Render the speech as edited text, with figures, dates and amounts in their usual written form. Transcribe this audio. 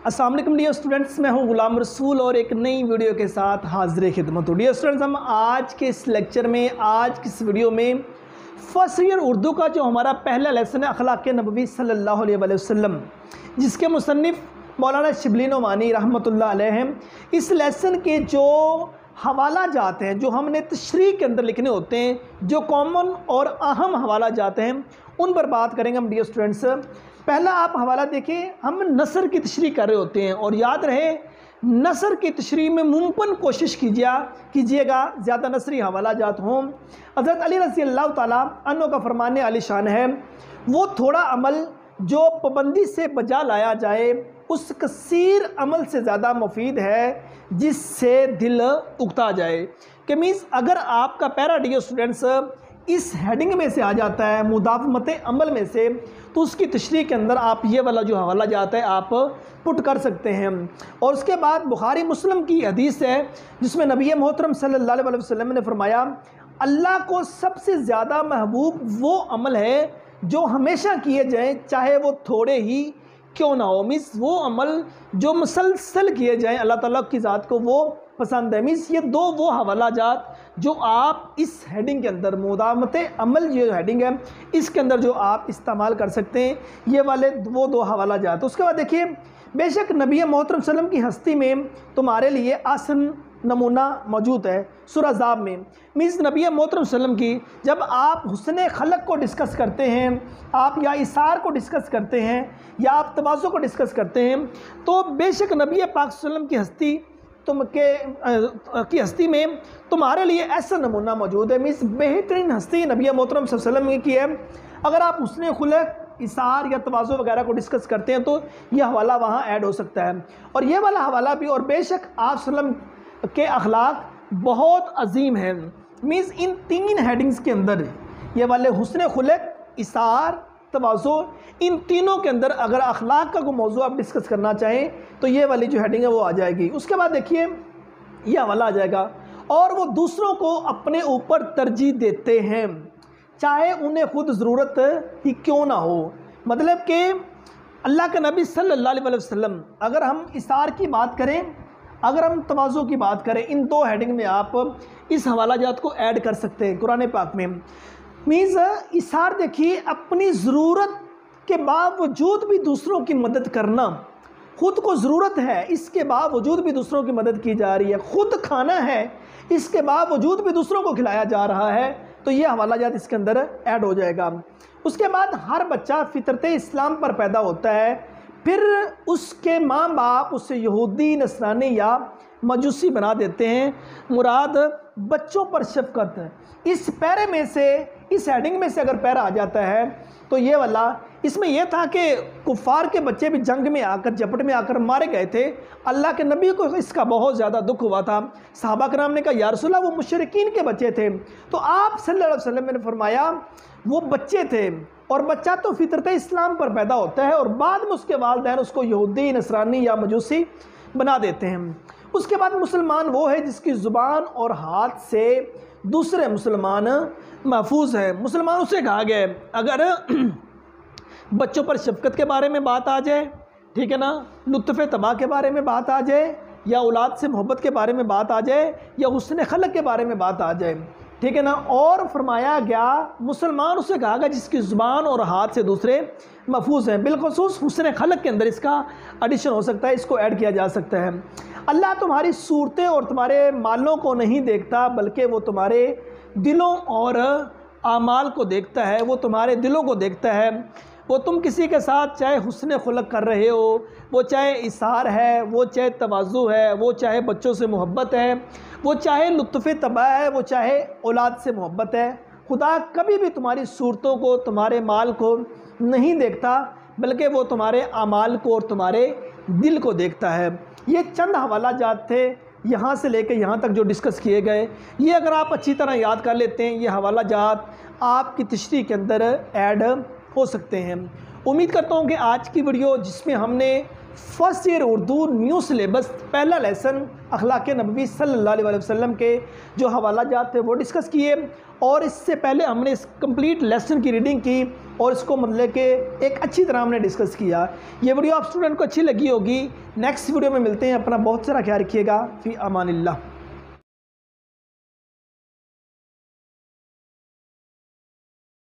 अस्सलाम वालेकुम dear students, मैं हूं गुलाम रसूल और एक नई वीडियो के साथ हाजिर खिदमत हूं। डियर स्टूडेंट्स, हम आज के इस लेक्चर में, आज की इस वीडियो में फर्स्ट ईयर उर्दू का जो हमारा पहला लेसन है अखलाक़ नबवी सल्लल्लाहु अलैहि वसल्लम, जिसके मुसन्निफ़ मौलाना शिबली नोमानी रहमतुल्लाह अलैह, इस लेसन के जो हवाला जाते हैं जो हमने तशरीह के अंदर लिखने होते हैं, जो कॉमन और अहम हवाला जाते हैं, उन पर बात करेंगे हम। डियर स्टूडेंट्स, पहला आप हवाला देखें, हम नसर की तशरीह कर रहे होते हैं और याद रहे नसर की तशरीह में मुमकिन कोशिश कीजिएगा ज़्यादा नसरी हवाला जात हों। हज़रत अली रज़ी अल्लाह ताला अन्हु का फरमाने आलिशान है, वो थोड़ा अमल जो पाबंदी से बजा लाया जाए उस कसीर अमल से ज़्यादा मुफीद है जिससे दिल उगता जाए। कि मीन्स अगर आपका पैरा डियर स्टूडेंट्स इस हेडिंग में से आ जाता है, मुदावमत अमल में से, तो उसकी तशरीह के अंदर आप ये वाला जो हवाला जाता है आप पुट कर सकते हैं। और उसके बाद बुखारी मुस्लिम की हदीस है जिसमें नबी मोहतरम सल्लल्लाहु अलैहि वसल्लम ने फरमाया, अल्लाह को सबसे ज़्यादा महबूब वो अमल है जो हमेशा किए जाएँ, चाहे वो थोड़े ही क्यों ना हो। मीन्स वो अमल जो मुसलसल किए जाएँ अल्लाह ताला की ज़ात को वो पसंद है। मीन्स ये दो वो हवाला जात जो आप इस हेडिंग के अंदर, मुदावमत अमल जो हेडिंग है इसके अंदर जो आप इस्तेमाल कर सकते हैं, ये वाले वो दो हवाला जात। उसके बाद देखिए, बेशक नबी मोहतरम सल्लम की हस्ती में तुम्हारे लिए आसन नमूना मौजूद है सूरह ज़ाब में। मीन्स नबी मोहतरम सल्लम की जब आप हुस्न खलक को डिस्कस करते हैं, आप या इसार को डिस्कस करते हैं या आप तवाज़ु को डिस्कस करते हैं, तो बेशक नबी पाक सल्लम की हस्ती में तुम्हारे लिए ऐसा नमूना मौजूद है। मीन्स बेहतरीन हस्ती नबी मोहतरम सल्लम की है। अगर आप हुस्न खुलक, इसार या तवाज़ु वगैरह को डिस्कस करते हैं तो यह हवाला वहाँ ऐड हो सकता है और ये वाला हवाला भी। और बेशक आप सल्लम के अखलाक बहुत अजीम हैं। मीन्स इन तीन हेडिंग्स के अंदर ये वाले हुस्न खुलक, इसार, तवाज़ु, इन तीनों के अंदर अगर अखलाक का कोई मौजू आप डिस्कस करना चाहें तो ये वाली जो हेडिंग है वो आ जाएगी। उसके बाद देखिए ये हवाला आ जाएगा, और वो दूसरों को अपने ऊपर तरजीह देते हैं चाहे उन्हें खुद ज़रूरत ही क्यों ना हो। मतलब कि अल्लाह के नबी सल्लल्लाहु अलैहि वसल्लम, अगर हम इसार की बात करें, अगर हम तवाज़ु की बात करें, इन दो हेडिंग में आप इस हवाला जात को ऐड कर सकते हैं कुरान पाक में। मीन्स इसार देखिए, अपनी ज़रूरत के बावजूद भी दूसरों की मदद करना, ख़ुद को ज़रूरत है इसके बावजूद भी दूसरों की मदद की जा रही है, ख़ुद खाना है इसके बावजूद भी दूसरों को खिलाया जा रहा है, तो ये हवाला जात इसके अंदर ऐड हो जाएगा। उसके बाद हर बच्चा फितरत इस्लाम पर पैदा होता है, फिर उसके माँ बाप उसे यहूदी, नसरानी या मजूसी बना देते हैं। मुराद बच्चों पर शफ़क़त है। इस पैरे में से, इस हेडिंग में से अगर पैरा आ जाता है तो ये वाला, इसमें यह था कि कुफ़ार के बच्चे भी जंग में आकर, झपट में आकर मारे गए थे। अल्लाह के नबी को इसका बहुत ज़्यादा दुख हुआ था। सहाबा कराम ने कहा, या रसूल अल्लाह, वो मुशरिकीन के बच्चे थे। तो आप सल्लल्लाहु अलैहि वसल्लम ने फरमाया वो बच्चे थे और बच्चा तो फितरत इस्लाम पर पैदा होता है और बाद में उसके वालिदैन उसको यहूदी, नसरानी या मजूसी बना देते हैं। उसके बाद मुसलमान वो है जिसकी ज़ुबान और हाथ से दूसरे मुसलमान महफूज है। मुसलमान उसे कहा गया है। अगर बच्चों पर शफ़क़त के बारे में बात आ जाए, ठीक है ना, लुत्फ़ तबाह के बारे में बात आ जाए, या औलाद से मोहब्बत के बारे में बात आ जाए, या हुस्न खलक के बारे में बात आ जाए, ठीक है ना, और फरमाया गया मुसलमान उसे कहा गया जिसकी ज़ुबान और हाथ से दूसरे महफूज हैं। बिलखुसूस हुस्न खलक के अंदर इसका एडिशन हो सकता है, इसको ऐड किया जा सकता है। अल्लाह तुम्हारी सूरतें और तुम्हारे मालों को नहीं देखता, बल्कि वो तुम्हारे दिलों और आमाल को देखता है। वो तुम्हारे दिलों को देखता है। वो तुम किसी के साथ चाहे हुस्न खुलक कर रहे हो, वो चाहे इसार है, वो चाहे तवाज़ु है, वो चाहे बच्चों से मोहब्बत है, वो चाहे लुत्फ़ तबाह है, वो चाहे औलाद से मोहब्बत है, खुदा कभी भी तुम्हारी सूरतों को, तुम्हारे माल को नहीं देखता, बल्कि वो तुम्हारे आमाल को और तुम्हारे दिल को देखता है। ये चंद हवाला जात थे यहाँ से लेकर यहाँ तक जो डिस्कस किए गए। ये अगर आप अच्छी तरह याद कर लेते हैं, ये हवाला जात आपकी तशरीह के अंदर ऐड हो सकते हैं। उम्मीद करता हूँ कि आज की वीडियो जिसमें हमने first year Urdu new syllabus पहला लेसन अखलाक़ नबवी सल्लल्लाहु अलैहि वसल्लम के जो हवाला जात थे वो डिस्कस किए, और इससे पहले हमने इस कंप्लीट लेसन की रीडिंग की और इसको मतलब कि एक अच्छी तरह हमने डिस्कस किया। ये वीडियो आप स्टूडेंट को अच्छी लगी होगी। नेक्स्ट वीडियो में मिलते हैं। अपना बहुत सारा ख्याल रखिएगा। फ़ी अमानिल्लाह।